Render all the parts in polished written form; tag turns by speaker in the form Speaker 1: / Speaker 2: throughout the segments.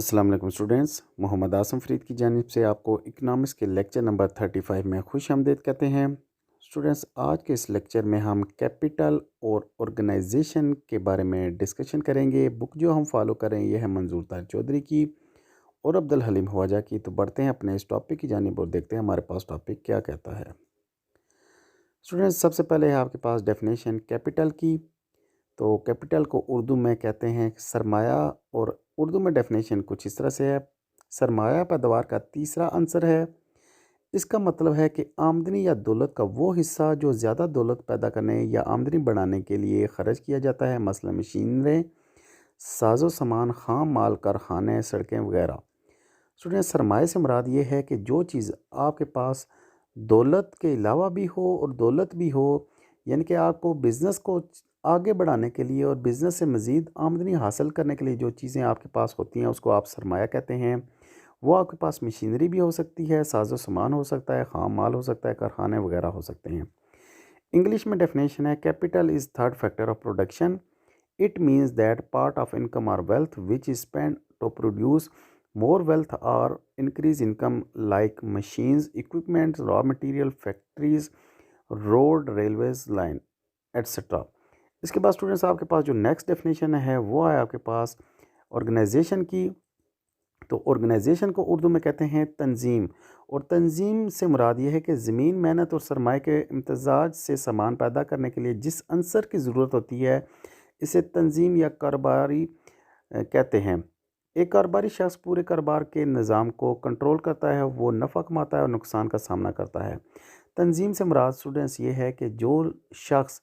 Speaker 1: अस्सलाम वालेकुम स्टूडेंट्स, मोहम्मद आसम फरीद की जानिब से आपको इकनॉमिक्स के लेक्चर नंबर 35 में खुश आमदीद कहते हैं। स्टूडेंट्स, आज के इस लेक्चर में हम कैपिटल और ऑर्गेनाइजेशन के बारे में डिस्कशन करेंगे। बुक जो हम फॉलो करें ये है मंजूर तार चौधरी की और अब्दुल हलीम ख्वाजा की। तो बढ़ते हैं अपने इस टॉपिक की जानिब और देखते हैं हमारे पास टॉपिक क्या कहता है। स्टूडेंट्स, सबसे पहले है आपके पास डेफिनेशन कैपिटल की। तो कैपिटल को उर्दू में कहते हैं सरमाया, और उर्दू में डेफिनेशन कुछ इस तरह से है। सरमाया पैदावार का तीसरा अंसर है। इसका मतलब है कि आमदनी या दौलत का वो हिस्सा जो ज़्यादा दौलत पैदा करने या आमदनी बढ़ाने के लिए ख़र्च किया जाता है, मसलन मशीनरें, साजो सामान, खाम माल, कारखाने, सड़कें वगैरह। स्टूडेंट, सरमाए से मुराद ये है कि जो चीज़ आपके पास दौलत के अलावा भी हो और दौलत भी हो, यानी कि आपको बिज़नेस को आगे बढ़ाने के लिए और बिज़नेस से मज़ीद आमदनी हासिल करने के लिए जो चीज़ें आपके पास होती हैं उसको आप सरमाया कहते हैं। वो आपके पास मशीनरी भी हो सकती है, साजो सामान हो सकता है, खाम माल हो सकता है, कारखाने वगैरह हो सकते हैं। इंग्लिश में डेफिनेशन है capital is third factor of production. It means that part of income और wealth which is spend to produce more wealth or increase income, like machines, equipment, raw material, factories, road, railways, line, etc. इसके बाद students आपके पास जो next definition है वो है आपके पास organisation की। तो ऑर्गेनाइजेशन को उर्दू में कहते हैं तंजीम, और तंजीम से मुराद ये है कि ज़मीन, मेहनत और सरमाए के इम्तजाज से सामान पैदा करने के लिए जिस अंसर की ज़रूरत होती है इसे तंजीम या कारोबारी कहते हैं। एक कारोबारी शख्स पूरे कारोबार के निज़ाम को कंट्रोल करता है, वो नफ़ा कमाता है और नुकसान का सामना करता है। तंजीम से मुराद स्टूडेंट्स ये है कि जो शख्स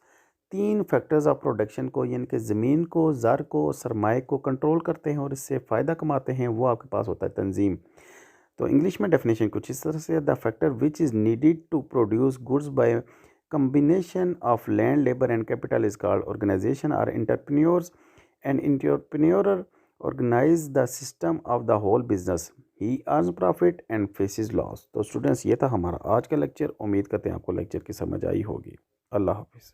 Speaker 1: तीन फैक्टर्स ऑफ प्रोडक्शन को, यानी कि ज़मीन को, ज़र को और सरमाए को कंट्रोल करते हैं और इससे फ़ायदा कमाते हैं, वो आपके पास होता है तंजीम। तो इंग्लिश में डेफिनेशन कुछ इस तरह से, the factor which is needed to produce goods by combination of land, labor and capital is called organization or entrepreneurs. An entrepreneur organize the system of the whole business. He earns profit and faces loss. तो students, ये था हमारा आज का lecture. उम्मीद करते हैं आपको लेक्चर की समझ आई होगी। अल्लाह हाफिज़।